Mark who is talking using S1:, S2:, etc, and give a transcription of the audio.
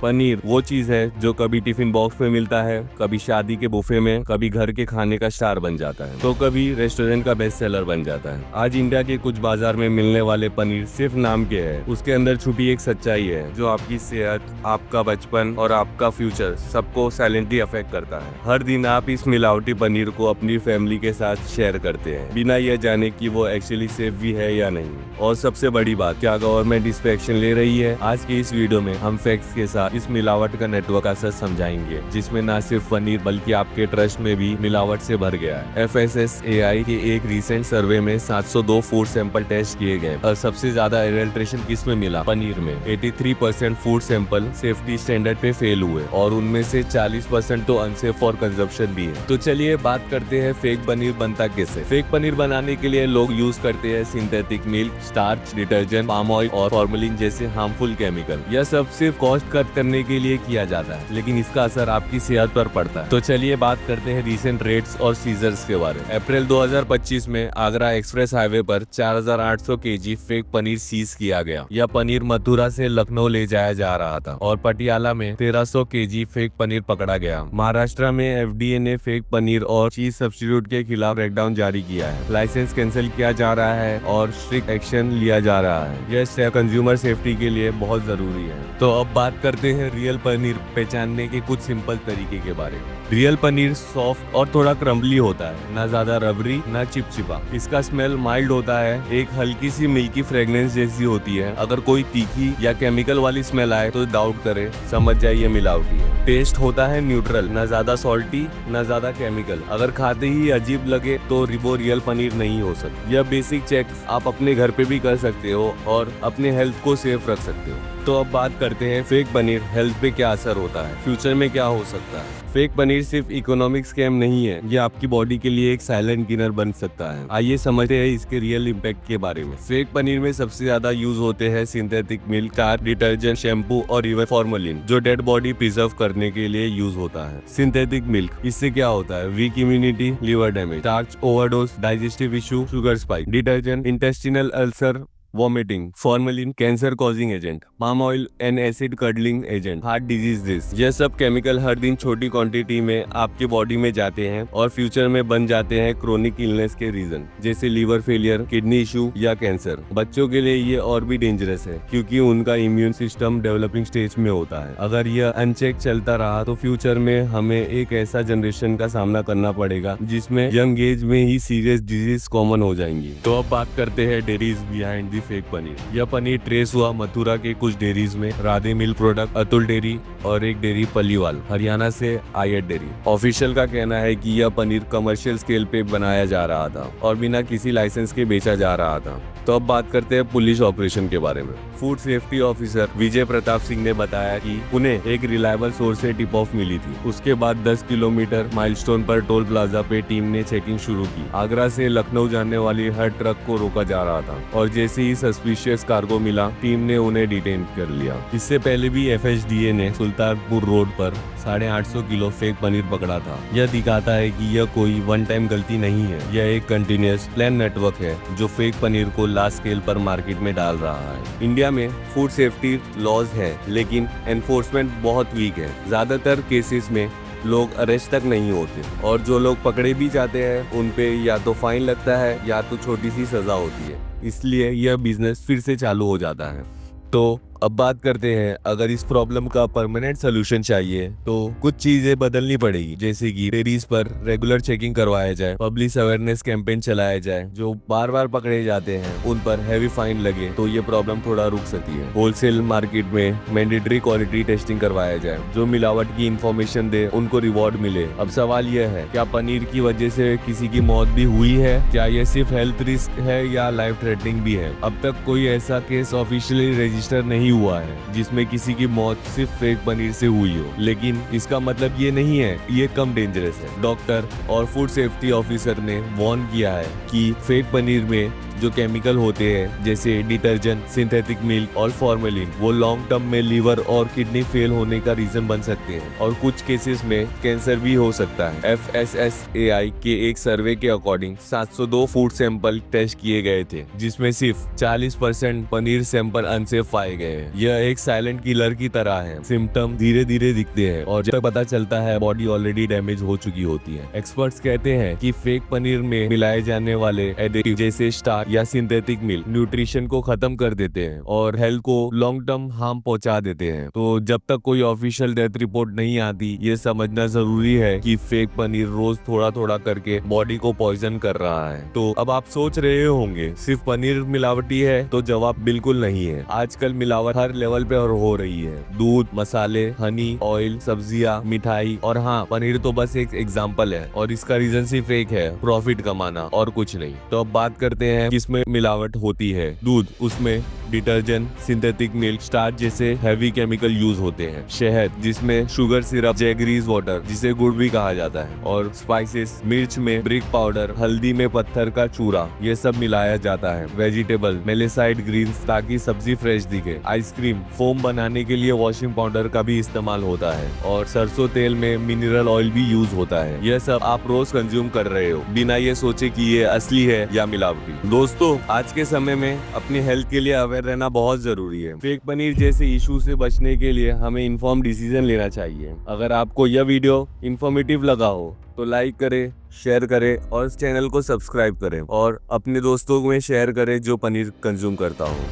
S1: पनीर वो चीज है जो कभी टिफिन बॉक्स में मिलता है, कभी शादी के बुफे में, कभी घर के खाने का स्टार बन जाता है, तो कभी रेस्टोरेंट का बेस्ट सेलर बन जाता है। आज इंडिया के कुछ बाजार में मिलने वाले पनीर सिर्फ नाम के है, उसके अंदर छुपी एक सच्चाई है जो आपकी सेहत, आपका बचपन और आपका फ्यूचर सबको साइलेंटली अफेक्ट करता है। हर दिन आप इस मिलावटी पनीर को अपनी फैमिली के साथ शेयर करते हैं बिना यह जाने कि वो एक्चुअली सेफ भी है या नहीं। और सबसे बड़ी बात, क्या गवर्नमेंट इस पे एक्शन ले रही है? आज के इस वीडियो में हम फैक्ट्स के साथ इस मिलावट का नेटवर्क असर समझाएंगे, जिसमें न सिर्फ पनीर बल्कि आपके ट्रस्ट में भी मिलावट से भर गया है। FSSAI के एक रिसेंट सर्वे में 702 फूड सैंपल टेस्ट किए गए और सबसे ज्यादा एडल्ट्रेशन किस में मिला? पनीर में। 83% फूड सैंपल सेफ्टी स्टैंडर्ड पे फेल हुए और उनमें से 40% तो अनसेफ फॉर कंजप्शन भी है। तो चलिए बात करते हैं फेक पनीर बनता कैसे। फेक पनीर बनाने के लिए लोग यूज करते हैं synthetic milk, starch, detergent, palm oil और फॉर्मेलिन जैसे हार्मफुल केमिकल। यह सब सिर्फ कॉस्ट कट करने के लिए किया जाता है, लेकिन इसका असर आपकी सेहत पर पड़ता है। तो चलिए बात करते हैं रिसेंट रेट्स और सीजर्स के बारे में। अप्रैल 2025 में आगरा एक्सप्रेस हाईवे पर 4800 केजी फेक पनीर सीज किया गया। यह पनीर मथुरा से लखनऊ ले जाया जा रहा था और पटियाला में 1300 केजी फेक पनीर पकड़ा गया। महाराष्ट्र में FDA ने फेक पनीर और चीज सब्स्टिट्यूट के खिलाफ क्रैकडाउन जारी किया है। लाइसेंस कैंसिल किया जा रहा है और स्ट्रिक्ट एक्शन लिया जा रहा है। यह कंज्यूमर सेफ्टी के लिए बहुत जरूरी है। तो अब बात करते हैं रियल पनीर पहचानने के कुछ सिंपल तरीके के बारे में। रियल पनीर सॉफ्ट और थोड़ा क्रम्बली होता है, ना ज्यादा रबरी ना चिपचिपा। इसका स्मेल माइल्ड होता है, एक हल्की सी मिल्की फ्रेग्रेंस जैसी होती है। अगर कोई तीखी या केमिकल वाली स्मेल आए तो डाउट करे, समझ जाइए मिलावटी है। टेस्ट होता है न्यूट्रल, ना ज्यादा सॉल्टी ना ज्यादा केमिकल। अगर खाते ही अजीब लगे तो वो रियल पनीर नहीं हो सकता। यह बेसिक चेक्स आप अपने घर पे भी कर सकते हो और अपने हेल्थ को सेफ रख सकते हो। तो अब बात करते हैं फेक पनीर हेल्थ पे क्या असर होता है, फ्यूचर में क्या हो सकता है। फेक पनीर सिर्फ इकोनॉमिक स्कैम नहीं है, ये आपकी बॉडी के लिए एक साइलेंट किलर बन सकता है। आइए समझते हैं इसके रियल इम्पैक्ट के बारे में। फेक पनीर में सबसे ज्यादा यूज होते हैं synthetic milk, starch, detergent, shampoo और इवन फॉर्मेलिन, जो डेड बॉडी प्रिजर्व करने के लिए यूज होता है। सिंथेटिक मिल्क, इससे क्या होता है? Week immunity, liver damage, starch overdose, digestive issue, sugar spike. Detergent, intestinal ulcer, vomiting. Formalin, cancer causing agent. Palm oil, an acid curdling agent, heart disease risk. यह सब केमिकल हर दिन छोटी क्वांटिटी में आपके बॉडी में जाते हैं और फ्यूचर में बन जाते हैं क्रोनिक इलनेस के रीजन, जैसे लीवर फेलियर, किडनी इशू या कैंसर। बच्चों के लिए ये और भी डेंजरस है क्योंकि उनका इम्यून सिस्टम डेवलपिंग स्टेज में होता है। अगर यह अनचेक चलता रहा तो फ्यूचर में हमें एक ऐसा जनरेशन का सामना करना पड़ेगा जिसमें यंग एज में ही सीरियस डिजीज कॉमन हो जाएंगी। तो अब बात करते हैं डेयरीज बिहाइंड फेक पनीर। यह पनीर ट्रेस हुआ मथुरा के कुछ डेयरीज में, Radhe milk product, Atul dairy और एक डेयरी पल्लीवाल, हरियाणा से आयत डेयरी। ऑफिशियल का कहना है कि यह पनीर कमर्शियल स्केल पे बनाया जा रहा था और बिना किसी लाइसेंस के बेचा जा रहा था। तो अब बात करते हैं पुलिस ऑपरेशन के बारे में। Food safety officer Vijay Pratap Singh ने बताया कि उन्हें एक रिलायबल सोर्स से टिप ऑफ मिली थी। उसके बाद 10 किलोमीटर माइलस्टोन पर टोल प्लाजा पे टीम ने चेकिंग शुरू की। आगरा से लखनऊ जाने वाली हर ट्रक को रोका जा रहा था और जैसे ही सस्पिशियस कार्गो मिला, टीम ने उन्हें डिटेन कर लिया। इससे पहले भी FSDA ने सुल्तानपुर रोड पर 850 किलो फेक पनीर पकड़ा था। यह दिखाता है कि यह कोई वन टाइम गलती नहीं है, यह एक कंटिन्यूअस प्लान नेटवर्क है जो फेक पनीर को लार्ज स्केल पर मार्केट में डाल रहा है। इंडिया में फूड सेफ्टी लॉज है, लेकिन एनफोर्समेंट बहुत वीक है। ज्यादातर केसेस में लोग अरेस्ट तक नहीं होते और जो लोग पकड़े भी जाते हैं उन पे या तो फाइन लगता है या तो छोटी सी सजा होती है। इसलिए यह बिजनेस फिर से चालू हो जाता है। तो अब बात करते हैं, अगर इस प्रॉब्लम का परमानेंट सोल्यूशन चाहिए तो कुछ चीजें बदलनी पड़ेगी, जैसे कि डेयरीज पर रेगुलर चेकिंग करवाया जाए, पब्लिक अवेयरनेस कैंपेन चलाया जाए, जो बार बार पकड़े जाते हैं उन पर हैवी फाइन लगे तो ये प्रॉब्लम थोड़ा रुक सकती है। होलसेल मार्केट में मैंडेटरी क्वालिटी टेस्टिंग करवाया जाए, जो मिलावट की इंफॉर्मेशन दे उनको रिवॉर्ड मिले। अब सवाल यह है, क्या पनीर की वजह से किसी की मौत भी हुई है? क्या यह सिर्फ हेल्थ रिस्क है या लाइफ थ्रेटनिंग भी है? अब तक कोई ऐसा केस ऑफिशियली रजिस्टर नहीं हुआ है जिसमें किसी की मौत सिर्फ फेक पनीर से हुई हो, लेकिन इसका मतलब ये नहीं है ये कम डेंजरस है। डॉक्टर और फूड सेफ्टी ऑफिसर ने वार्न किया है कि फेक पनीर में जो केमिकल होते हैं जैसे डिटर्जेंट, सिंथेटिक मिल्क और फॉर्मेलिन, वो लॉन्ग टर्म में लीवर और किडनी फेल होने का रीजन बन सकते हैं और कुछ केसेस में कैंसर भी हो सकता है। FSSAI के एक सर्वे के अकॉर्डिंग 702 फूड सैंपल टेस्ट किए गए थे, जिसमें सिर्फ 40% पनीर सैंपल अनसेफ पाए गए हैं। यह एक साइलेंट किलर की तरह है। सिम्टम धीरे धीरे दिखते हैं और जब पता चलता है बॉडी ऑलरेडी डैमेज हो चुकी होती है। एक्सपर्ट्स कहते हैं कि फेक पनीर में मिलाए जाने वाले एडिटिव जैसे स्टार्च या सिंथेटिक मिल्क न्यूट्रिशन को खत्म कर देते हैं और हेल्थ को लॉन्ग टर्म हार्म पहुंचा देते हैं। तो जब तक कोई ऑफिशियल डेथ रिपोर्ट नहीं आती, ये समझना जरूरी है कि फेक पनीर रोज थोड़ा थोड़ा करके बॉडी को पॉइजन कर रहा है। तो अब आप सोच रहे होंगे सिर्फ पनीर मिलावटी है, तो जवाब बिल्कुल नहीं है। आजकल मिलावट हर लेवल पे और हो रही है। दूध, मसाले, हनी, ऑयल, सब्जियां, मिठाई और हाँ, पनीर तो बस एक एग्जाम्पल है और इसका रीजन सिर्फ एक है, प्रॉफिट कमाना और कुछ नहीं। तो अब बात करते हैं किसमें मिलावट होती है। दूध, उसमें डिटर्जेंट, सिंथेटिक मिल्क, स्टार्च जैसे हैवी केमिकल यूज होते हैं। शहद, जिसमें शुगर सिरप, जैगरीज वाटर जिसे गुड़ भी कहा जाता है, और स्पाइसेस, मिर्च में ब्रिक पाउडर, हल्दी में पत्थर का चूरा, ये सब मिलाया जाता है। वेजिटेबल, मेलेसाइड ग्रीन्स ताकि सब्जी फ्रेश दिखे। आइसक्रीम, फोम बनाने के लिए वॉशिंग पाउडर का भी इस्तेमाल होता है और सरसों तेल में मिनरल ऑयल भी यूज होता है। यह सब आप रोज कंज्यूम कर रहे हो बिना ये सोचे कि ये असली है या मिलावटी। दोस्तों, आज के समय में अपनी हेल्थ के लिए अवेयर रहना बहुत जरूरी है। फेक पनीर जैसे इशू से बचने के लिए हमें इन्फॉर्म डिसीजन लेना चाहिए। अगर आपको यह वीडियो इन्फॉर्मेटिव लगा हो तो लाइक करें, शेयर करें और इस चैनल को सब्सक्राइब करें और अपने दोस्तों में शेयर करें जो पनीर कंज्यूम करता हो।